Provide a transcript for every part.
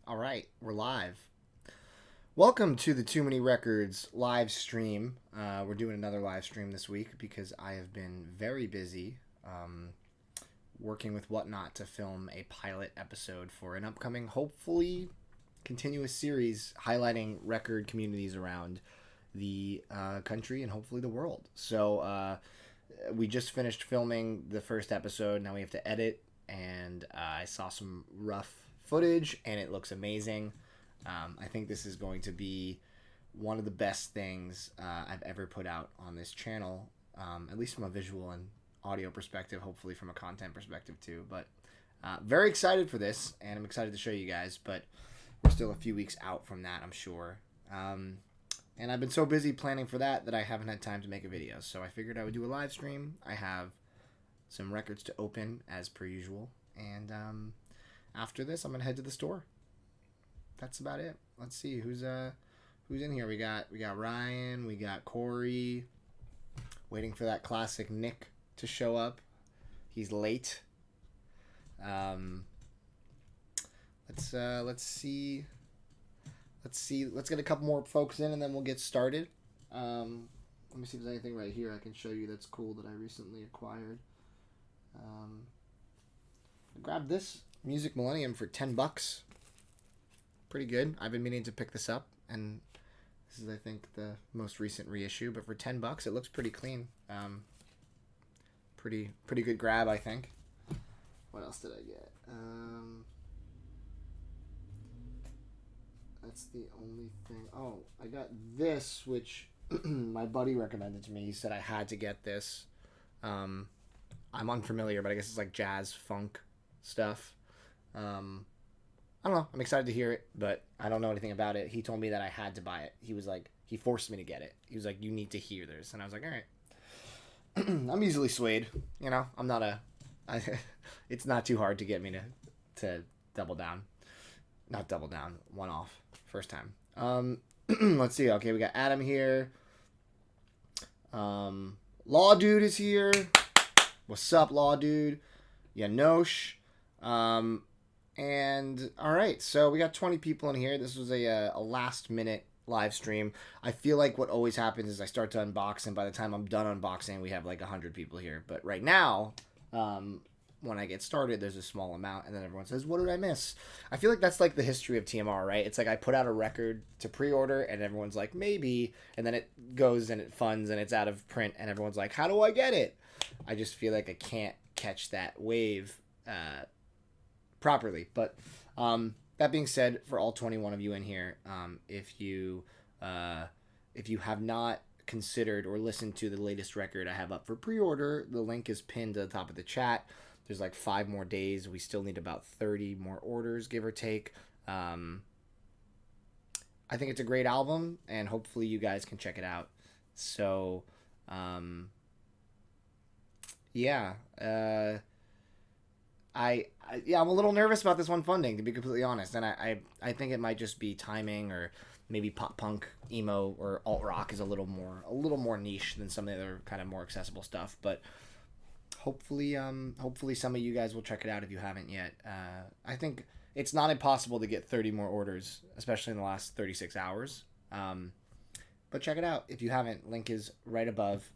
All right, we're live. Welcome to the Too Many Records live stream. We're doing another live stream this week because I have been very busy working with Whatnot to film a pilot episode for an upcoming, hopefully, continuous series highlighting record communities around the country and hopefully the world. So we just finished filming the first episode. Now we have to edit, and I saw some rough footage, and it looks amazing. I think this is going to be one of the best things I've ever put out on this channel, at least from a visual and audio perspective, hopefully from a content perspective too. But very excited for this, and I'm excited to show you guys, but we're still a few weeks out from that, I'm sure. And I've been so busy planning for that I haven't had time to make a video. So I figured I would do a live stream. I have some records to open as per usual. And after this, I'm going to head to the store. That's about it. Let's see who's in here. We got Ryan, we got Corey, waiting for that classic Nick to show up. He's late. Let's see. Let's get a couple more folks in, and then we'll get started. Let me see if there's anything right here I can show you that's cool that I recently acquired. I grabbed this Music Millennium for $10. Pretty good. I've been meaning to pick this up, and this is, I think, the most recent reissue. But for $10, it looks pretty clean. Pretty good grab, I think. What else did I get? That's the only thing. Oh, I got this, which my buddy recommended to me. He said I had to get this. I'm unfamiliar, but I guess it's like jazz funk stuff. I don't know. I'm excited to hear it, but I don't know anything about it. He told me that I had to buy it. He was like, he forced me to get it. He was like, you need to hear this. And I was like, all right. I'm easily swayed. You know, I'm not it's not too hard to get me to double down. Not double down. One off. First time. Let's see. Okay, we got Adam here. Law Dude is here. What's up, Law Dude? Yanosh. And all right, so we got 20 people in here. This was a last minute live stream. I feel like what always happens is I start to unbox, and by the time I'm done unboxing, we have like 100 people here. But right now, when I get started, there's a small amount, and then everyone says, what did I miss? I feel like that's like the history of TMR, right? It's like I put out a record to pre-order, and everyone's like, maybe, and then it goes and it funds, and it's out of print, and everyone's like, how do I get it? I just feel like I can't catch that wave properly. But that being said, for all 21 of you in here, if you have not considered or listened to the latest record I have up for pre-order, the link is pinned at the top of the chat. There's like 5 more days. We still need about 30 more orders, give or take. I think it's a great album, and hopefully you guys can check it out. So, yeah. I'm a little nervous about this one funding, to be completely honest. And I think it might just be timing, or maybe pop punk, emo, or alt rock is a little more niche than some of the other kind of more accessible stuff. But hopefully some of you guys will check it out if you haven't yet. I think it's not impossible to get 30 more orders, especially in the last 36 hours. But check it out if you haven't. Link is right above,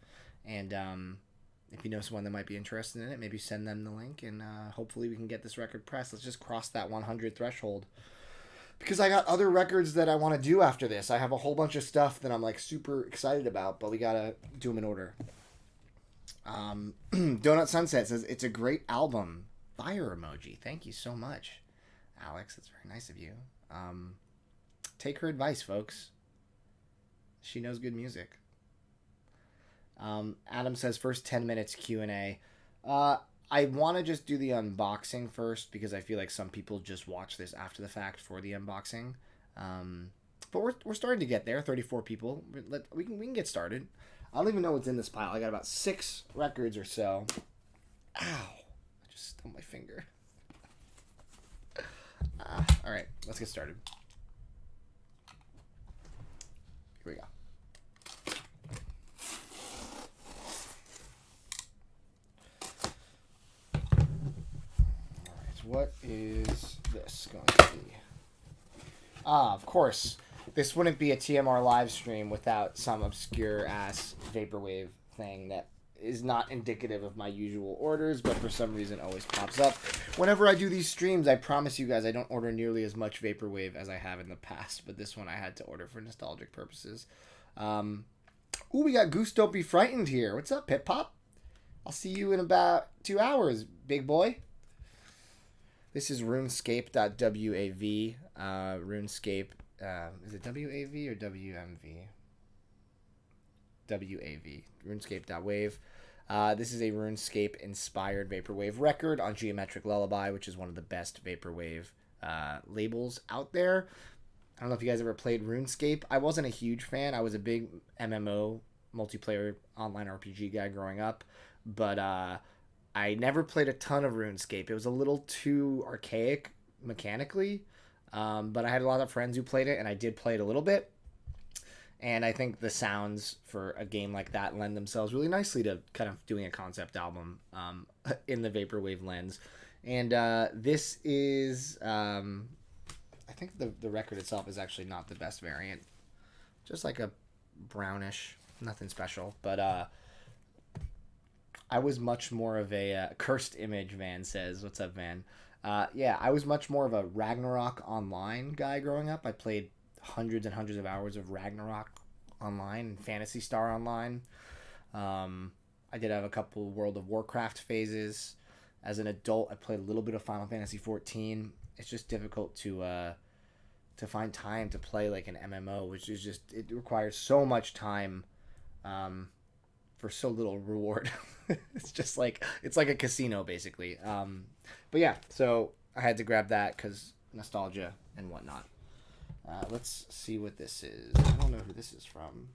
and if you know someone that might be interested in it, maybe send them the link, and hopefully we can get this record pressed. Let's just cross that 100 threshold, because I got other records that I want to do after this. I have a whole bunch of stuff that I'm like super excited about, but we gotta do them in order. Donut Sunset says it's a great album. Fire emoji. Thank you so much, Alex. That's very nice of you. Take her advice, folks. She knows good music. Adam says first 10 minutes Q&A. I want to just do the unboxing first, because I feel like some people just watch this after the fact for the unboxing. But we're starting to get there. 34 people. We can get started. I don't even know what's in this pile. I got about 6 records or so. Ow! I just stumped my finger. All right, let's get started. Here we go. What is this going to be? Of course. This wouldn't be a TMR live stream without some obscure ass vaporwave thing that is not indicative of my usual orders, but for some reason always pops up. Whenever I do these streams, I promise you guys I don't order nearly as much vaporwave as I have in the past, but this one I had to order for nostalgic purposes. Ooh, we got Goose Don't Be Frightened here. What's up, Pip Pop? I'll see you in about 2 hours, big boy. This is runescape.wav. RuneScape. Is it WAV or WMV? WAV. RuneScape.wave. This is a RuneScape-inspired vaporwave record on Geometric Lullaby, which is one of the best vaporwave labels out there. I don't know if you guys ever played RuneScape. I wasn't a huge fan. I was a big MMO, multiplayer online RPG guy growing up, but I never played a ton of RuneScape. It was a little too archaic mechanically, but I had a lot of friends who played it, and I did play it a little bit. And I think the sounds for a game like that lend themselves really nicely to kind of doing a concept album in the vaporwave lens. And this is, I think the record itself is actually not the best variant. Just like a brownish, nothing special. But I was much more of a cursed image, Van says. What's up, Van? Yeah, I was much more of a Ragnarok Online guy growing up. I played hundreds and hundreds of hours of Ragnarok Online and Phantasy Star Online. I did have a couple World of Warcraft phases. As an adult, I played a little bit of Final Fantasy 14. It's just difficult to find time to play like an MMO, which is just, it requires so much time for so little reward. It's just like, it's like a casino basically. But yeah, so I had to grab that because nostalgia and whatnot. Let's see what this is. I don't know who this is from.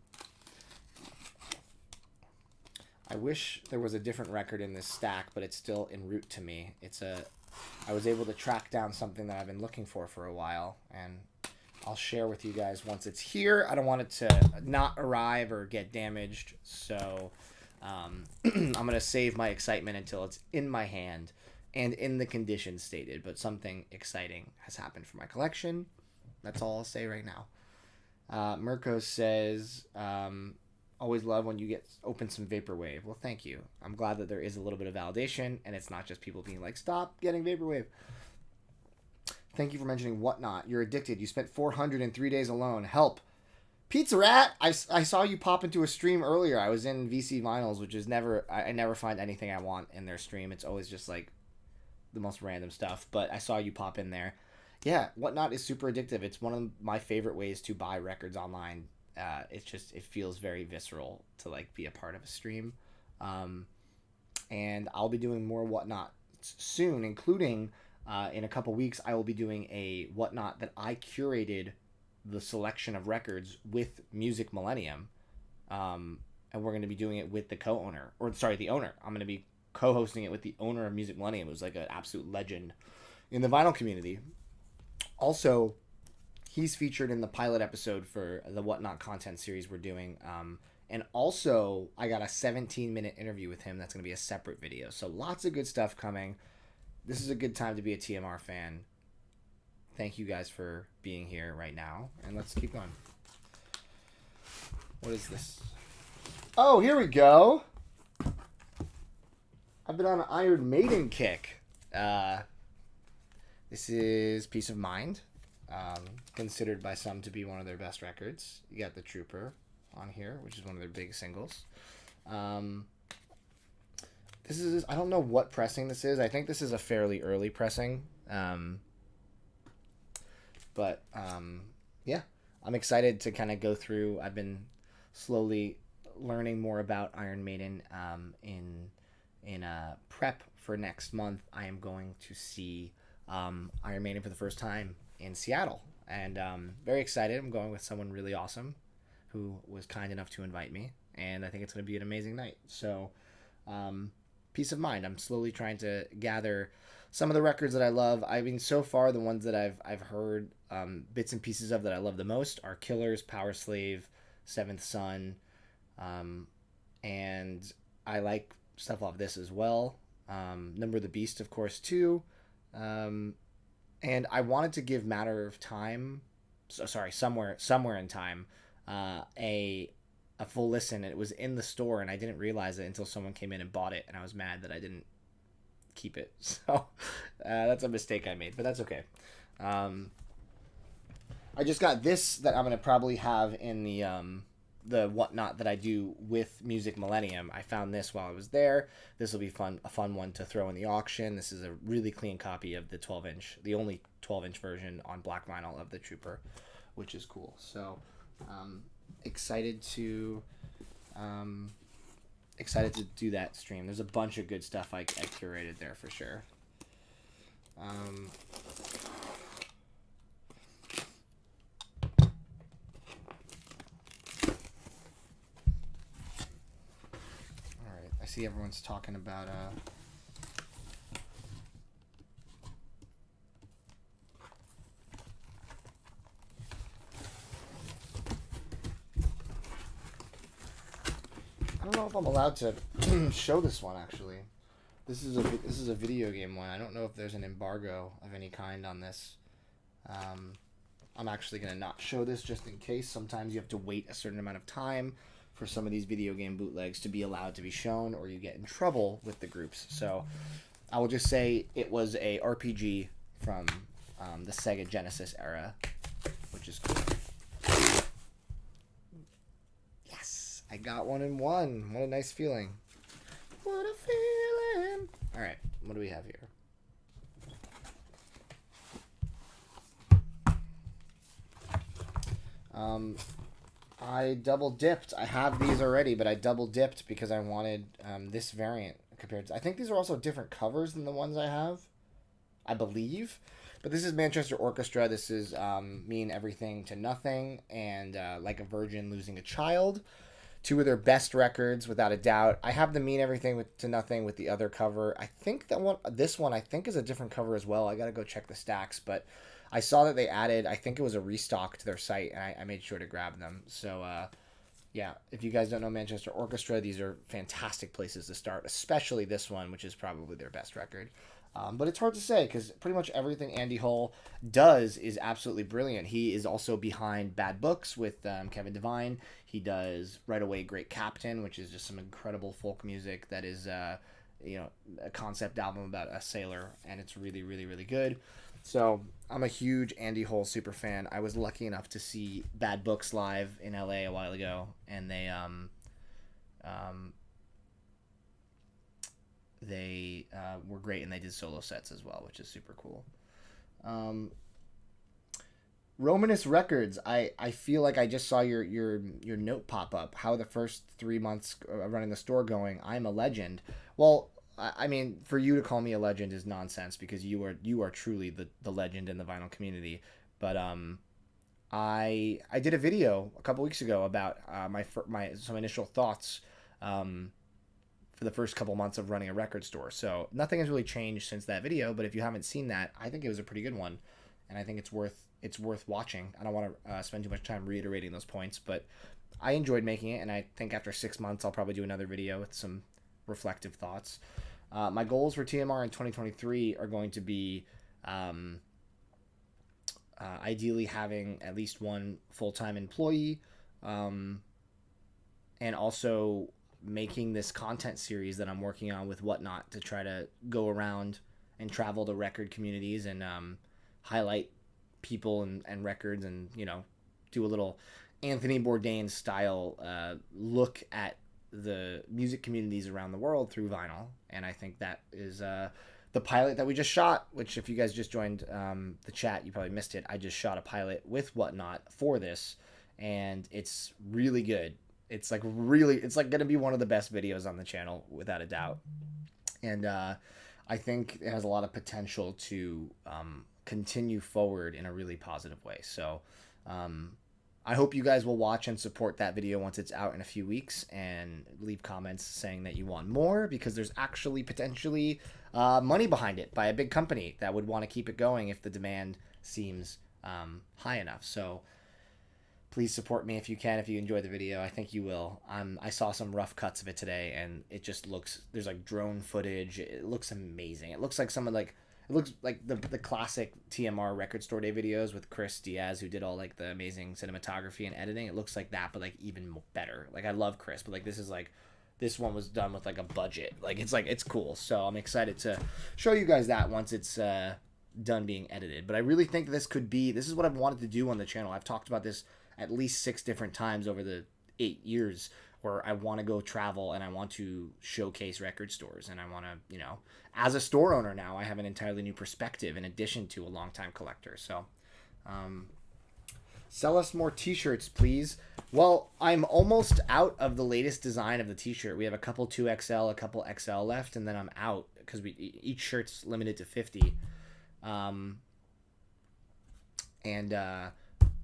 I wish there was a different record in this stack, but it's still en route to me. I was able to track down something that I've been looking for a while, and I'll share with you guys once it's here. I don't want it to not arrive or get damaged, so I'm going to save my excitement until it's in my hand and in the condition stated, but something exciting has happened for my collection. That's all I'll say right now. Mirko says, always love when you open some vaporwave. Well, thank you. I'm glad that there is a little bit of validation, and it's not just people being like, stop getting vaporwave. Thank you for mentioning Whatnot. You're addicted. You spent 403 days alone. Help. Pizza Rat, I saw you pop into a stream earlier. I was in VC Vinyls, which is I never find anything I want in their stream. It's always just like the most random stuff, but I saw you pop in there. Yeah, Whatnot is super addictive. It's one of my favorite ways to buy records online. It feels very visceral to like be a part of a stream. And I'll be doing more Whatnot soon, including in a couple weeks I will be doing a Whatnot that I curated the selection of records with Music Millennium. And we're going to be doing it with the owner. I'm going to be co-hosting it with the owner of Music Millennium, who's like an absolute legend in the vinyl community. Also, he's featured in the pilot episode for the Whatnot content series we're doing. And also, I got a 17-minute interview with him that's going to be a separate video. So lots of good stuff coming. This is a good time to be a TMR fan. Thank you guys for being here right now. And let's keep going. What is this? Oh, here we go. I've been on an Iron Maiden kick. This is Peace of Mind. Considered by some to be one of their best records. You got The Trooper on here, which is one of their big singles. This is, I don't know what pressing this is. I think this is a fairly early pressing. But yeah, I'm excited to kind of go through. I've been slowly learning more about Iron Maiden. In prep for next month, I am going to see Iron Maiden for the first time in Seattle, and very excited. I'm going with someone really awesome who was kind enough to invite me, and I think it's going to be an amazing night. So Peace of Mind. I'm slowly trying to gather some of the records that I love. I mean, so far the ones that I've heard bits and pieces of that I love the most are Killers, Power Slave, Seventh Son, and I like stuff off this as well. Number of the Beast, of course, too. And I wanted to give Matter of Time somewhere in time, a full listen, and it was in the store, and I didn't realize it until someone came in and bought it, and I was mad that I didn't keep it. So that's a mistake I made, but that's okay. I just got this that I'm gonna probably have in the whatnot that I do with Music Millennium. I found this while I was there. This will be a fun one to throw in the auction. This is a really clean copy of the 12-inch, the only 12-inch version on black vinyl of the Trooper, which is cool. So excited to do that stream. There's a bunch of good stuff I curated there for sure. I see everyone's talking about I don't know if I'm allowed to show this one actually. This is a video game one. I don't know if there's an embargo of any kind on this. I'm actually gonna not show this just in case. Sometimes you have to wait a certain amount of time for some of these video game bootlegs to be allowed to be shown, or you get in trouble with the groups. So I will just say it was a RPG from the Sega Genesis era, which is cool. Yes, I got one in one. What a nice feeling. What a feeling. All right, what do we have here? I double dipped. I have these already, but I double dipped because I wanted this variant compared to... I think these are also different covers than the ones I have, I believe. But this is Manchester Orchestra. This is Mean Everything to Nothing and Like a Virgin Losing a Child. Two of their best records, without a doubt. I have the Mean Everything to Nothing with the other cover. I think this one I think is a different cover as well. I gotta go check the stacks, but I saw that they added, I think it was a restock to their site, and I made sure to grab them. So, yeah, if you guys don't know Manchester Orchestra, these are fantastic places to start, especially this one, which is probably their best record. But it's hard to say because pretty much everything Andy Hull does is absolutely brilliant. He is also behind Bad Books with Kevin Devine. He does Right Away Great Captain, which is just some incredible folk music that is, a concept album about a sailor, and it's really, really, really good. So I'm a huge Andy Hull super fan. I was lucky enough to see Bad Books live in LA a while ago, and they were great, and they did solo sets as well, which is super cool. Romanus Records. I feel like I just saw your note pop up. How are the first 3 months running the store going? I'm a legend. Well, I mean, for you to call me a legend is nonsense because you are truly the legend in the vinyl community. But I did a video a couple weeks ago about some initial thoughts for the first couple months of running a record store. So nothing has really changed since that video. But if you haven't seen that, I think it was a pretty good one, and I think it's worth watching. I don't want to spend too much time reiterating those points, but I enjoyed making it, and I think after 6 months I'll probably do another video with some reflective thoughts. My goals for TMR in 2023 are going to be ideally having at least one full-time employee, and also making this content series that I'm working on with Whatnot to try to go around and travel to record communities and highlight people and records, and do a little Anthony Bourdain style look at the music communities around the world through vinyl. And I think that is the pilot that we just shot, which if you guys just joined the chat, you probably missed it. I just shot a pilot with Whatnot for this, and it's really good. It's like going to be one of the best videos on the channel without a doubt. And I think it has a lot of potential to continue forward in a really positive way. So I hope you guys will watch and support that video once it's out in a few weeks, and leave comments saying that you want more, because there's actually potentially money behind it by a big company that would want to keep it going if the demand seems high enough. So please support me if you can, if you enjoy the video. I think you will. I saw some rough cuts of it today, and it just looks, there's like drone footage. It looks amazing. It looks like someone It looks like the classic TMR Record Store Day videos with Chris Diaz, who did all like the amazing cinematography and editing. It looks like that, but like even better. Like I love Chris, but like this one was done with like a budget. Like it's cool. So I'm excited to show you guys that once it's done being edited. But I really think this is what I've wanted to do on the channel. I've talked about this at least 6 different times over the 8 years, where I want to go travel and I want to showcase record stores, and I want to, as a store owner now, I have an entirely new perspective in addition to a longtime collector. So, sell us more t-shirts, please. Well, I'm almost out of the latest design of the t-shirt. We have a couple 2XL, a couple XL left, and then I'm out because each shirt's limited to 50.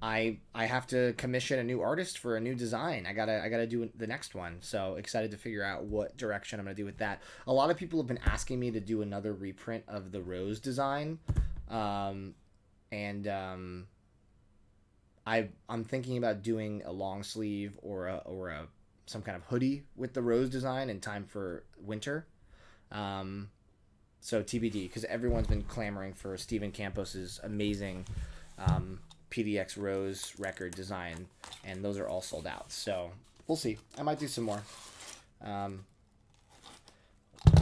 I have to commission a new artist for a new design. I gotta do the next one. So excited to figure out what direction I'm gonna do with that. A lot of people have been asking me to do another reprint of the rose design, I'm thinking about doing a long sleeve or a some kind of hoodie with the rose design in time for winter. So TBD, because everyone's been clamoring for Steven Campos's amazing PDX Rose record design, and those are all sold out. So we'll see. I might do some more.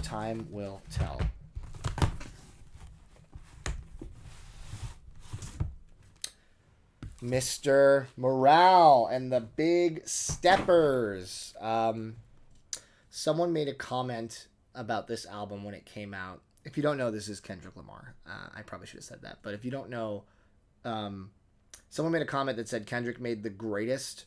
Time will tell. Mr. Morale and the Big Steppers. Someone made a comment about this album when it came out. If you don't know, this is Kendrick Lamar. I probably should have said that. But if you don't know, someone made a comment that said Kendrick made the greatest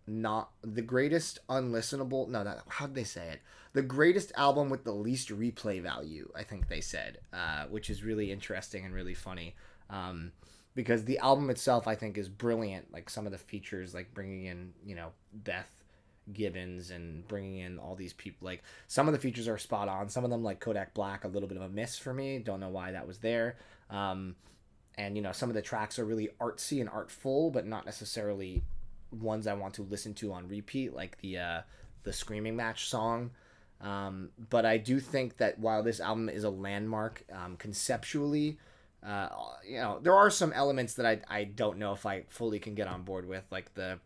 unlistenable. No, how'd they say it? The greatest album with the least replay value, I think they said, which is really interesting and really funny. Because the album itself, I think, is brilliant. Like some of the features, like bringing in, Beth Gibbons and bringing in all these people. Like some of the features are spot on. Some of them, like Kodak Black, a little bit of a miss for me. Don't know why that was there. And some of the tracks are really artsy and artful, but not necessarily ones I want to listen to on repeat, like the Screaming Match song. But I do think that while this album is a landmark conceptually, there are some elements that I don't know if I fully can get on board with, like the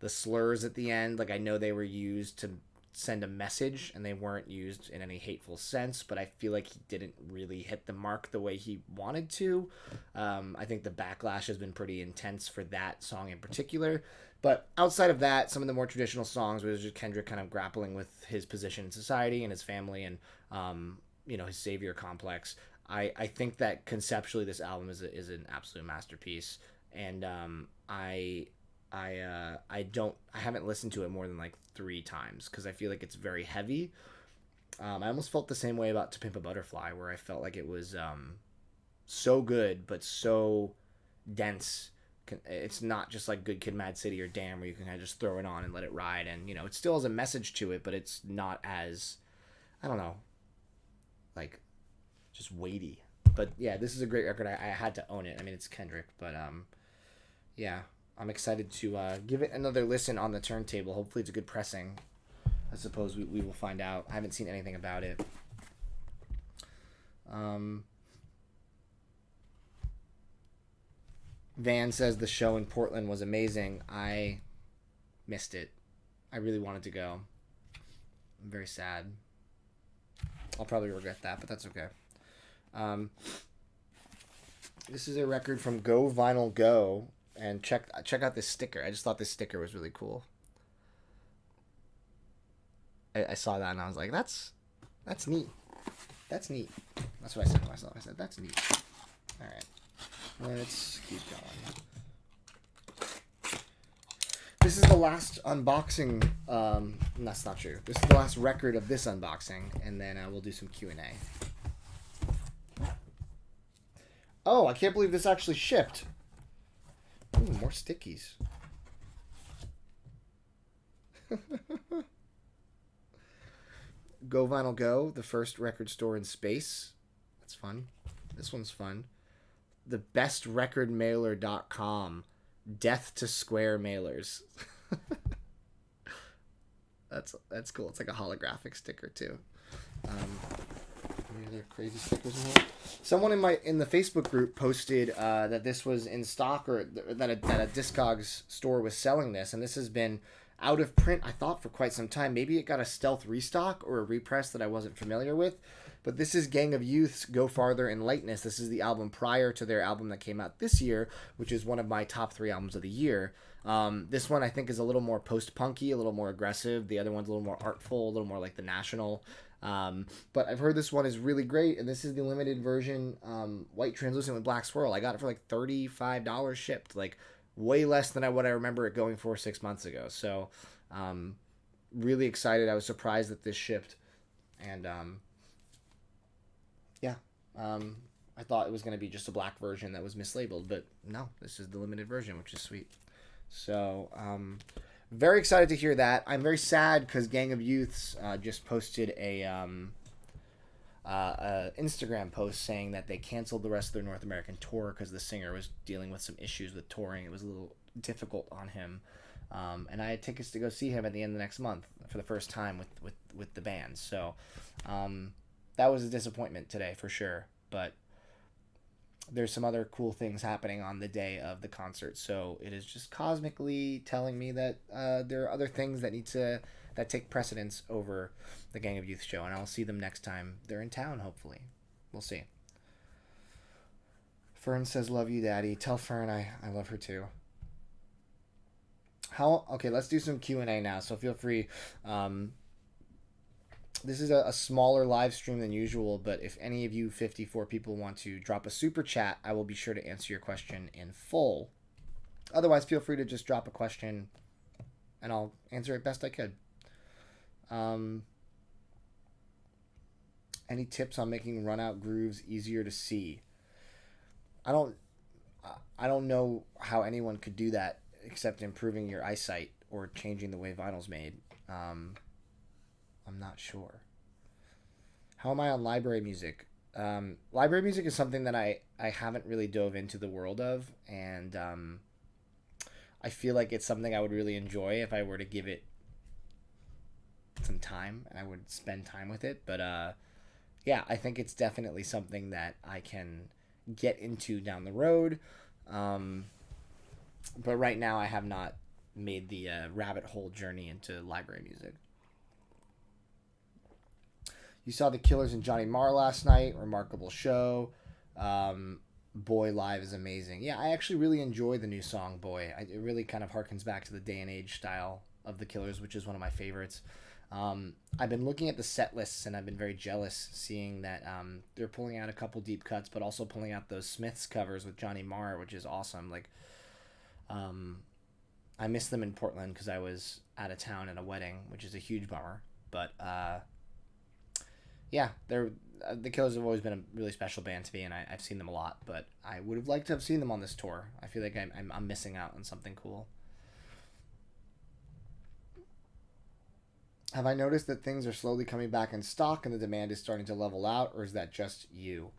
slurs at the end. Like I know they were used to send a message and they weren't used in any hateful sense, but I feel like he didn't really hit the mark the way he wanted to. I think the backlash has been pretty intense for that song in particular. But outside of that, some of the more traditional songs was just Kendrick kind of grappling with his position in society and his family and his savior complex. I think that conceptually this album is an absolute masterpiece, and I haven't listened to it more than like 3 times because I feel like it's very heavy. I almost felt the same way about To Pimp a Butterfly, where I felt like it was so good but so dense. It's not just like Good Kid, Mad City or Damn, where you can kind of just throw it on and let it ride, and it still has a message to it, but it's not as, I don't know, like just weighty. But yeah, this is a great record. I had to own it. I mean, it's Kendrick, but yeah, I'm excited to give it another listen on the turntable. Hopefully it's a good pressing. I suppose we will find out. I haven't seen anything about it. Van says the show in Portland was amazing. I missed it. I really wanted to go. I'm very sad. I'll probably regret that, but that's okay. This is a record from Go Vinyl Go, and check out this sticker. I just thought this sticker was really cool. I saw that and I was like, that's neat. That's neat. That's what I said to myself. I said, that's neat. All right, let's keep going. This is the last unboxing. That's not true. This is the last record of this unboxing, and then we'll do some Q&A. Oh, I can't believe this actually shipped. Ooh, more stickies. Go Vinyl Go, the first record store in space. That's fun. This one's fun. TheBestRecordMailer.com. Death to Square mailers. That's cool. It's like a holographic sticker too. crazy stickers in here. Someone in the Facebook group posted that this was in stock, or that a Discogs store was selling this, and this has been out of print, I thought, for quite some time. Maybe it got a stealth restock or a repress that I wasn't familiar with. But this is Gang of Youth's Go Farther in Lightness. This is the album prior to their album that came out this year, which is one of my top 3 albums of the year. This one I think is a little more post-punky, a little more aggressive. The other one's a little more artful, a little more like The National. But I've heard this one is really great, and this is the limited version, white translucent with black swirl. I got it for like $35 shipped, like way less than what I remember it going for 6 months ago. So, really excited. I was surprised that this shipped, and I thought it was going to be just a black version that was mislabeled, but no, this is the limited version, which is sweet. So, very excited to hear that. I'm very sad because Gang of Youths just posted a Instagram post saying that they canceled the rest of their North American tour because the singer was dealing with some issues with touring. It was a little difficult on him. And I had tickets to go see him at the end of next month for the first time with the band. So that was a disappointment today for sure. But there's some other cool things happening on the day of the concert. So it is just cosmically telling me that there are other things that take precedence over the Gang of Youth show. And I'll see them next time they're in town, hopefully. We'll see. Fern says, love you, Daddy. Tell Fern I love her too. Okay, let's do some Q&A now, so feel free. This is a smaller live stream than usual, but if any of you 54 people want to drop a super chat, I will be sure to answer your question in full. Otherwise, feel free to just drop a question, and I'll answer it best I could. Any tips on making run-out grooves easier to see? I don't know how anyone could do that except improving your eyesight or changing the way vinyl's made. I'm not sure. How am I on library music? Library music is something that I haven't really dove into the world of, and I feel like it's something I would really enjoy if I were to give it some time, and I would spend time with it. But yeah, I think it's definitely something that I can get into down the road. But right now I have not made the rabbit hole journey into library music. You saw the Killers and Johnny Marr last night. Remarkable show. Boy live is amazing. Yeah, I actually really enjoy the new song Boy. It really kind of harkens back to the day and age style of the Killers, which is one of my favorites. I've been looking at the set lists, and I've been very jealous seeing that they're pulling out a couple deep cuts, but also pulling out those Smiths covers with Johnny Marr, which is awesome. Like, I missed them in Portland because I was out of town at a wedding, which is a huge bummer. But yeah, the Killers have always been a really special band to me, and I've seen them a lot. But I would have liked to have seen them on this tour. I feel like I'm missing out on something cool. Have I noticed that things are slowly coming back in stock and the demand is starting to level out, or is that just you?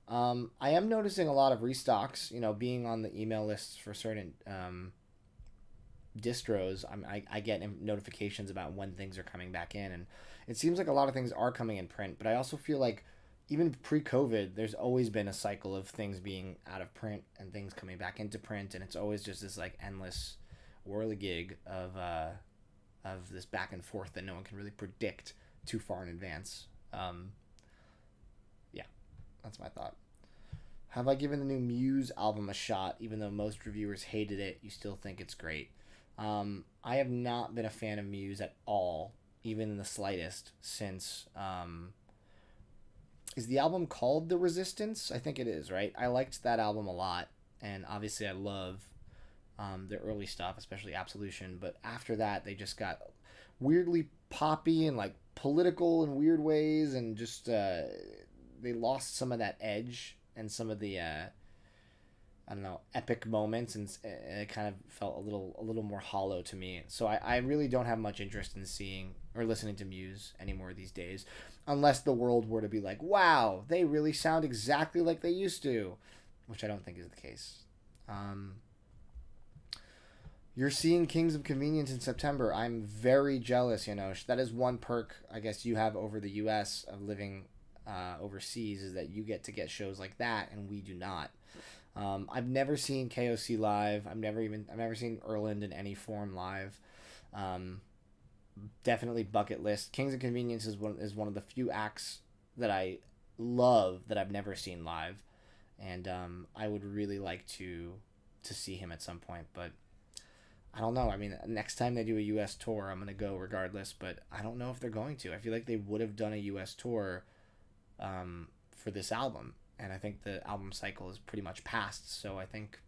I am noticing a lot of restocks. You know, being on the email lists for certain distros, I get notifications about when things are coming back in, and it seems like a lot of things are coming in print. But I also feel like even pre-COVID, there's always been a cycle of things being out of print and things coming back into print, and it's always just this like endless whirligig of this back and forth that no one can really predict too far in advance. Yeah, that's my thought. Have I given the new Muse album a shot? Even though most reviewers hated it, you still think it's great. I have not been a fan of Muse at all, even in the slightest, since... is the album called The Resistance? I think it is, right? I liked that album a lot, and obviously I love their early stuff, especially Absolution, but after that they just got weirdly poppy and like political in weird ways, and just they lost some of that edge and some of the I don't know, epic moments, and it kind of felt a little more hollow to me. So I really don't have much interest in seeing or listening to Muse anymore these days, unless the world were to be like, wow, they really sound exactly like they used to, which I don't think is the case. You're seeing Kings of Convenience in September. I'm very jealous, you know. That is one perk, I guess, you have over the U.S. of living overseas is that you get to get shows like that, and we do not. I've never seen KOC live. I've never seen Erland in any form live. Definitely bucket list. Kings of Convenience is one of the few acts that I love that I've never seen live, and I would really like to see him at some point, but I don't know. I mean, next time they do a U.S. tour, I'm gonna go regardless, but I don't know if they're going to. I feel like they would have done a U.S. tour for this album, and I think the album cycle is pretty much past, so I think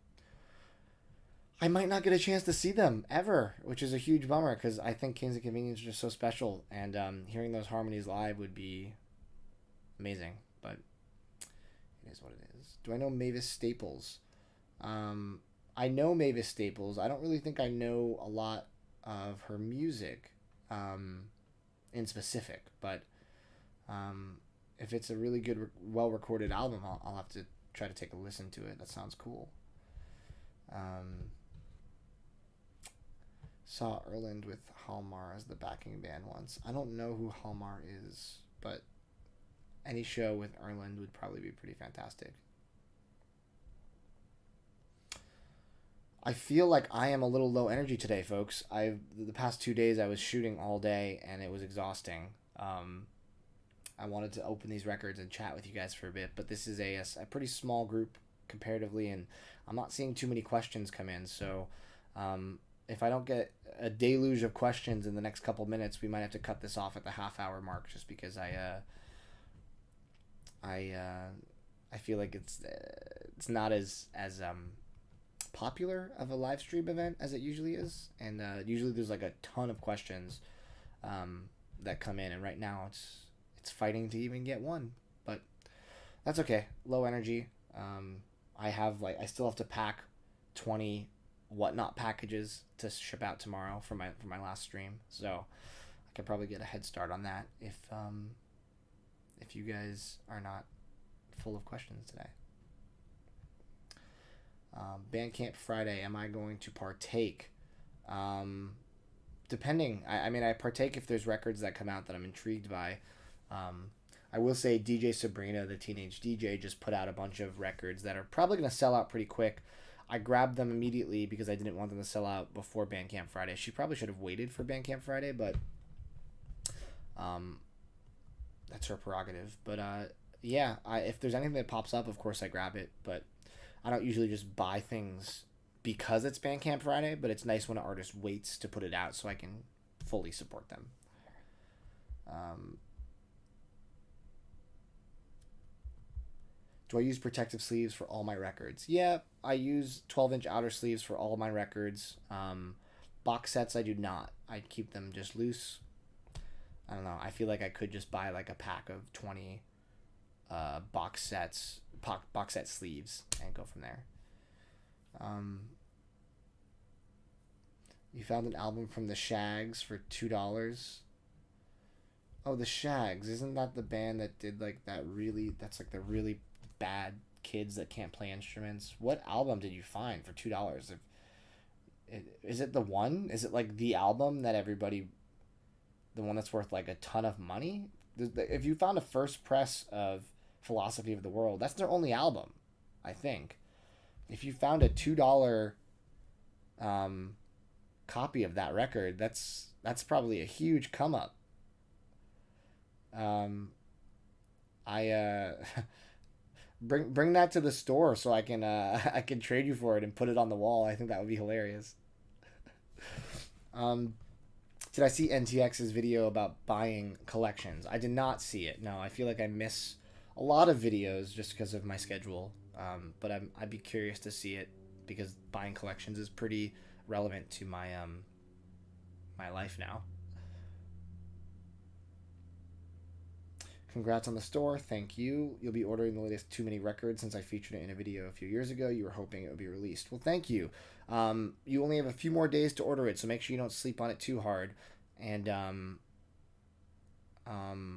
I might not get a chance to see them ever, which is a huge bummer because I think Kings of Convenience are just so special, and hearing those harmonies live would be amazing, but it is what it is. Do I know Mavis Staples? I know Mavis Staples. I don't really think I know a lot of her music in specific, but if it's a really good, well-recorded album, I'll have to try to take a listen to it. That sounds cool. Saw Erland with Halmar as the backing band once. I don't know who Halmar is, but any show with Erland would probably be pretty fantastic. I feel like I am a little low energy today, folks. The past 2 days I was shooting all day and it was exhausting. I wanted to open these records and chat with you guys for a bit, but this is a pretty small group comparatively, and I'm not seeing too many questions come in. So if I don't get a deluge of questions in the next couple minutes, we might have to cut this off at the half-hour mark, just because I feel like it's not as popular of a live stream event as it usually is, and usually there's like a ton of questions that come in, and right now it's fighting to even get one, but that's okay. Low energy. I still have to pack 20 whatnot packages to ship out tomorrow for my last stream, so I could probably get a head start on that if you guys are not full of questions today. Bandcamp Friday, am I going to partake? Depending. I mean, I partake if there's records that come out that I'm intrigued by. I will say DJ Sabrina, the teenage DJ, just put out a bunch of records that are probably going to sell out pretty quick. I grabbed them immediately because I didn't want them to sell out before Bandcamp Friday. She probably should have waited for Bandcamp Friday, but that's her prerogative. But yeah, if there's anything that pops up, of course I grab it, but I don't usually just buy things because it's Bandcamp Friday, but it's nice when an artist waits to put it out so I can fully support them. Do I use protective sleeves for all my records? Yeah, I use 12-inch outer sleeves for all my records. Box sets, I do not. I keep them just loose. I don't know. I feel like I could just buy like a pack of 20 box set sleeves and go from there. You found an album from the Shags for $2. Oh, the Shags, isn't that the band that did like that's like the really bad kids that can't play instruments? What album did you find for $2? Is it the one? Is it like the album that everybody, the one that's worth like a ton of money? If you found a first press of Philosophy of the World, that's their only album, I think. If you found a $2 copy of that record, that's probably a huge come up. I bring that to the store so I can I can trade you for it and put it on the wall. I think that would be hilarious. Did I see NTX's video about buying collections? I did not see it. No, I feel like I miss a lot of videos just because of my schedule. But I'd be curious to see it because buying collections is pretty relevant to my my life now. Congrats on the store. Thank you. You'll be ordering the latest Too Many records since I featured it in a video a few years ago. You were hoping it would be released. Well, thank you. You only have a few more days to order it, so make sure you don't sleep on it too hard. And I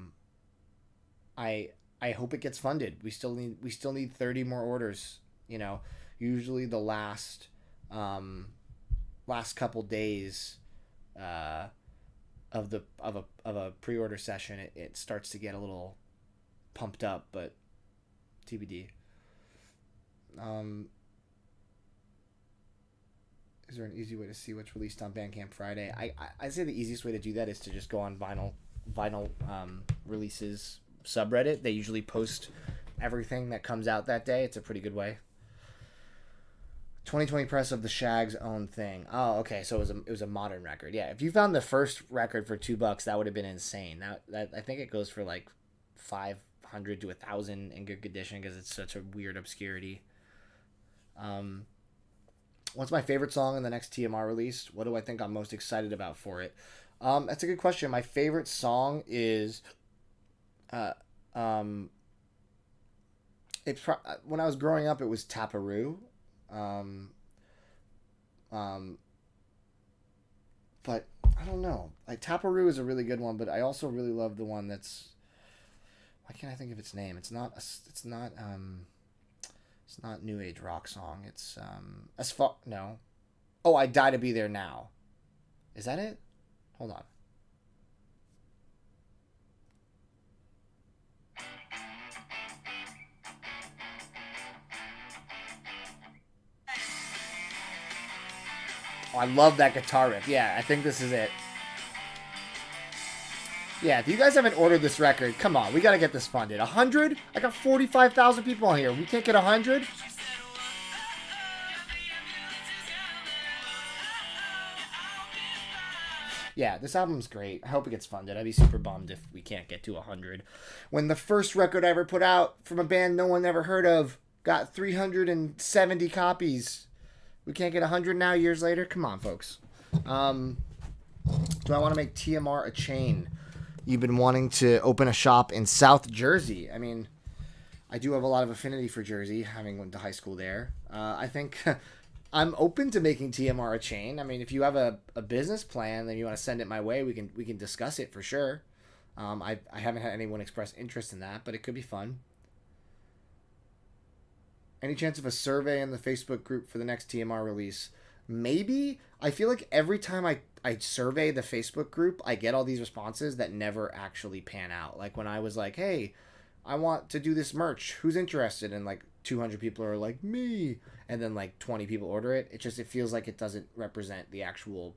hope it gets funded. We still need 30 more orders. You know, usually the last couple days of a pre-order session, it starts to get a little pumped up, but TBD. Is there an easy way to see what's released on Bandcamp Friday? I say the easiest way to do that is to just go on vinyl releases subreddit. They usually post everything that comes out that day. It's a pretty good way. 2020 press of the Shag's own thing. Oh, okay. So it was a modern record. Yeah, if you found the first record for $2, that would have been insane. That I think it goes for like 500 to 1,000 in good condition because it's such a weird obscurity. What's my favorite song in the next TMR release? What do I think I'm most excited about for it? That's a good question. My favorite song is, it's when I was growing up, it was Taparoo. But I don't know. Like Taparoo is a really good one, but I also really love the one that's. Why can't I think of its name? It's not new age rock song. It's no. Oh, I Die to Be There Now. Is that it? Hold on. Oh, I love that guitar riff. Yeah, I think this is it. Yeah, if you guys haven't ordered this record, come on, we gotta get this funded. 100? I got 45,000 people on here. We can't get 100? Yeah, this album's great. I hope it gets funded. I'd be super bummed if we can't get to 100. When the first record I ever put out from a band no one ever heard of got 370 copies. We can't get 100 now, years later? Come on, folks. Do I want to make TMR a chain? You've been wanting to open a shop in South Jersey. I mean, I do have a lot of affinity for Jersey, having went to high school there. I think I'm open to making TMR a chain. I mean, if you have a business plan and you want to send it my way, we can discuss it for sure. I haven't had anyone express interest in that, but it could be fun. Any chance of a survey in the Facebook group for the next TMR release? Maybe. I feel like every time I survey the Facebook group, I get all these responses that never actually pan out. Like when I was like, hey, I want to do this merch. Who's interested? And like 200 people are like, me. And then like 20 people order it. It feels like it doesn't represent the actual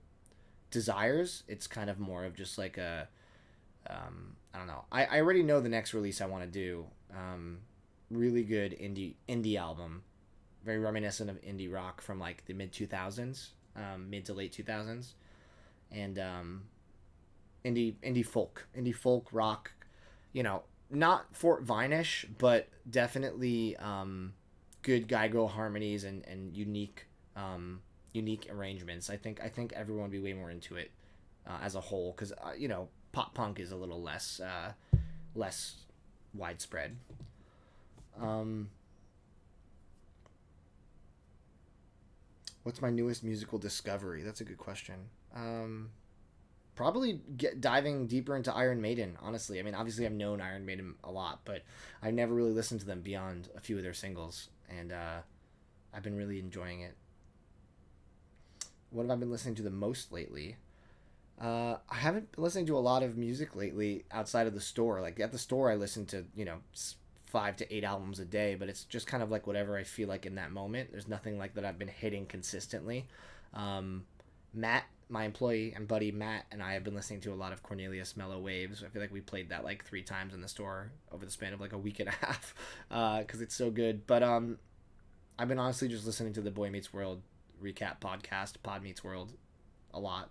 desires. It's kind of more of just like a, I don't know. I already know the next release I want to do. Really good indie album. Very reminiscent of indie rock from like the mid 2000s, mid to late 2000s, and indie folk rock, not Fort Vine-ish, but definitely good guy girl harmonies and unique arrangements. I think everyone would be way more into it as a whole because pop punk is a little less widespread. What's my newest musical discovery? That's a good question. Probably diving deeper into Iron Maiden, honestly. I mean, obviously I've known Iron Maiden a lot, but I never really listened to them beyond a few of their singles, and I've been really enjoying it. What have I been listening to the most lately? I haven't been listening to a lot of music lately outside of the store. Like at the store I listen to, 5 to 8 albums a day, but it's just kind of like whatever I feel like in that moment. There's nothing like that I've been hitting consistently. Matt, my employee and buddy Matt, and I have been listening to a lot of Cornelius Mellow Waves. I feel like we played that like 3 times in the store over the span of like a week and a half because it's so good. But I've been honestly just listening to the Boy Meets World recap podcast, Pod Meets World, a lot.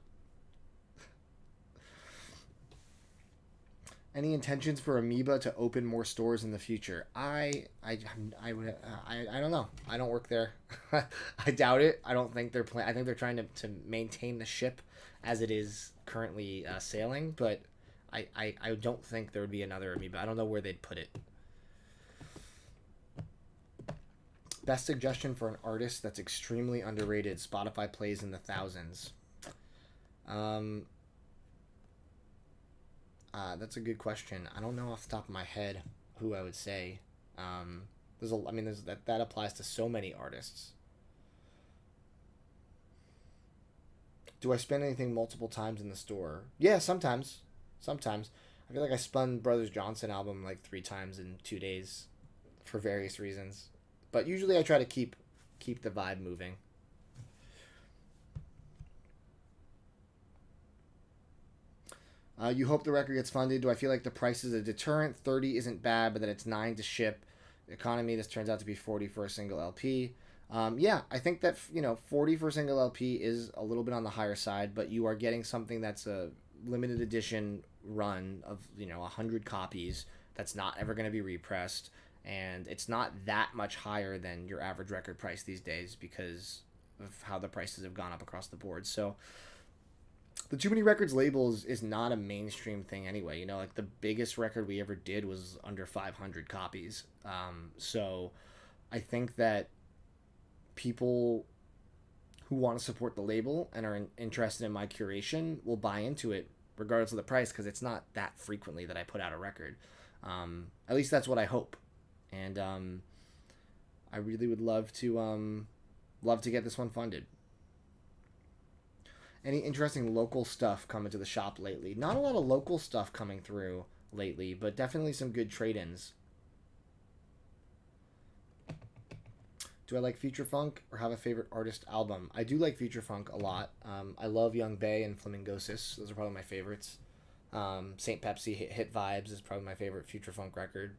Any intentions for Amoeba to open more stores in the future? I don't know. I don't work there. I doubt it. I don't think they're I think they're trying to maintain the ship as it is currently sailing. But I don't think there would be another Amoeba. I don't know where they'd put it. Best suggestion for an artist that's extremely underrated. Spotify plays in the thousands. That's a good question. I don't know off the top of my head who I would say. That applies to so many artists. Do I spend anything multiple times in the store? Yeah, sometimes. I feel like I spun Brothers Johnson album like 3 times in 2 days for various reasons. But usually I try to keep the vibe moving. You hope the record gets funded. Do I feel like the price is a deterrent? 30 isn't bad, but that it's 9 to ship. Economy, this turns out to be 40 for a single LP. Yeah, I think that 40 for a single LP is a little bit on the higher side, but you are getting something that's a limited edition run of 100 copies that's not ever going to be repressed, and it's not that much higher than your average record price these days because of how the prices have gone up across the board. So the Too Many Records labels is not a mainstream thing anyway. Like the biggest record we ever did was under 500 copies. So I think that people who want to support the label and are interested in my curation will buy into it regardless of the price, because it's not that frequently that I put out a record. At least that's what I hope. And I really would love to get this one funded. Any interesting local stuff coming to the shop lately? Not a lot of local stuff coming through lately, but definitely some good trade-ins. Do I like Future Funk or have a favorite artist album? I do like Future Funk a lot. I love Young Bay and Flamingosis. Those are probably my favorites. St. Pepsi Hit Vibes is probably my favorite Future Funk record.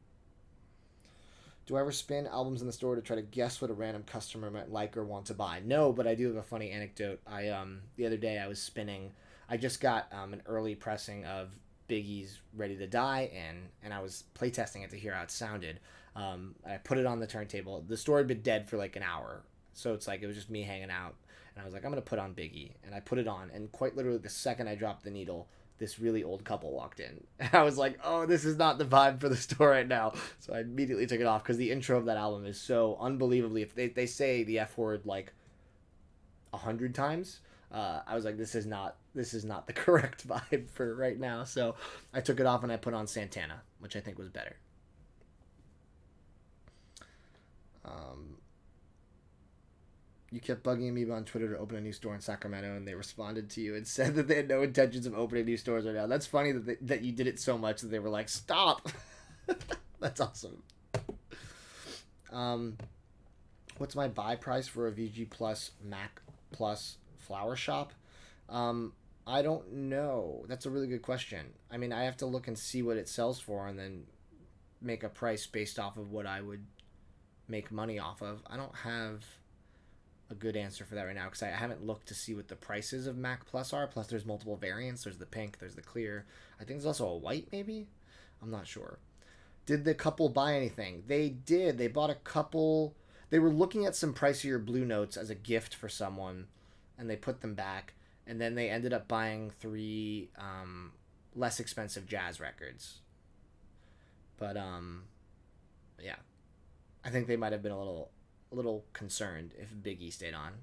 Do I ever spin albums in the store to try to guess what a random customer might like or want to buy? No, but I do have a funny anecdote. The other day I was spinning. I just got an early pressing of Biggie's Ready to Die, and I was playtesting it to hear how it sounded. I put it on the turntable. The store had been dead for like an hour, so it's like it was just me hanging out. And I was like, I'm gonna put on Biggie, and I put it on, and quite literally the second I dropped the needle, this really old couple walked in. And I was like, oh, this is not the vibe for the store right now. So I immediately took it off because the intro of that album is so unbelievably, if they say the F word like 100 times, I was like, this is not the correct vibe for right now. So I took it off and I put on Santana, which I think was better. You kept bugging me on Twitter to open a new store in Sacramento, and they responded to you and said that they had no intentions of opening new stores right now. That's funny that you did it so much that they were like, stop. That's awesome. What's my buy price for a VG Plus Mac Plus flower shop? I don't know. That's a really good question. I mean, I have to look and see what it sells for and then make a price based off of what I would make money off of. I don't have a good answer for that right now because I haven't looked to see what the prices of Mac Plus are. Plus there's multiple variants. There's the pink, there's the clear. I think there's also a white maybe. I'm not sure. Did the couple buy anything? They did. They bought a couple. They were looking at some pricier Blue Notes as a gift for someone, and they put them back, and then they ended up buying 3 less expensive jazz records. But yeah, I think they might have been a little concerned if Biggie stayed on.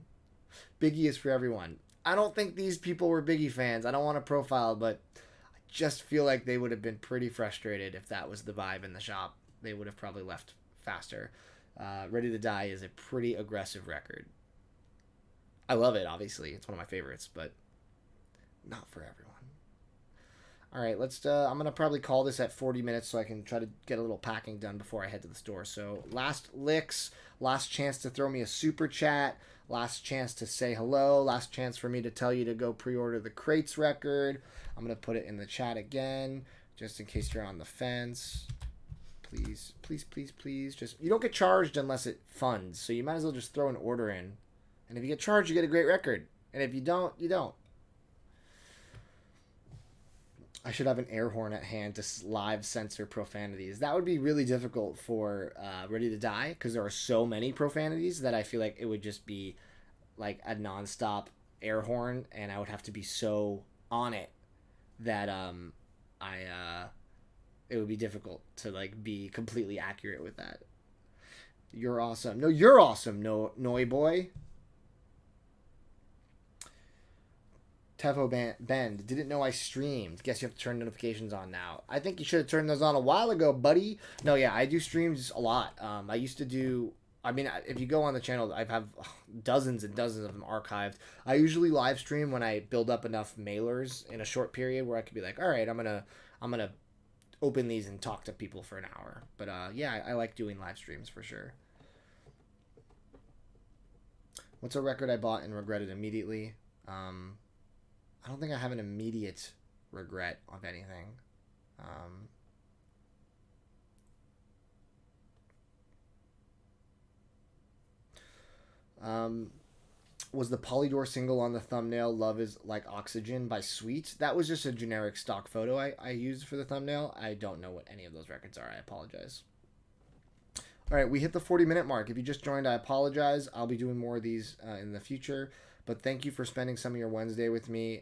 Biggie is for everyone. I don't think these people were Biggie fans. I don't want to profile, but I just feel like they would have been pretty frustrated if that was the vibe in the shop. They would have probably left faster. Ready to Die is a pretty aggressive record. I love it, obviously. It's one of my favorites, but not for everyone. All right, I'm going to probably call this at 40 minutes so I can try to get a little packing done before I head to the store. So last licks, last chance to throw me a super chat, last chance to say hello, last chance for me to tell you to go pre-order the Crates record. I'm going to put it in the chat again just in case you're on the fence. Please, please, please, please. Just, you don't get charged unless it funds, so you might as well just throw an order in. And if you get charged, you get a great record. And if you don't, you don't. I should have an air horn at hand to live censor profanities. That would be really difficult for Ready to Die because there are so many profanities that I feel like it would just be like a nonstop air horn, and I would have to be so on it that it would be difficult to like be completely accurate with that. You're awesome. No, you're awesome, Noi boy. Tevo Bend, didn't know I streamed. Guess you have to turn notifications on now. I think you should have turned those on a while ago, buddy. No, yeah, I do streams a lot. I used to do, I mean, if you go on the channel, I have dozens and dozens of them archived. I usually live stream when I build up enough mailers in a short period where I could be like, all right, I'm gonna open these and talk to people for an hour. But yeah, I like doing live streams for sure. What's a record I bought and regretted immediately? I don't think I have an immediate regret of anything. Was the Polydor single on the thumbnail "Love Is Like Oxygen" by Sweet? That was just a generic stock photo I used for the thumbnail. I don't know what any of those records are. I apologize. All right, we hit the 40-minute mark. If you just joined, I apologize. I'll be doing more of these in the future. But thank you for spending some of your Wednesday with me.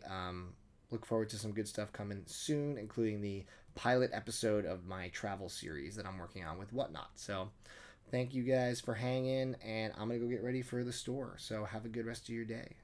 Look forward to some good stuff coming soon, including the pilot episode of my travel series that I'm working on with Whatnot. So thank you guys for hanging, and I'm going to go get ready for the store. So have a good rest of your day.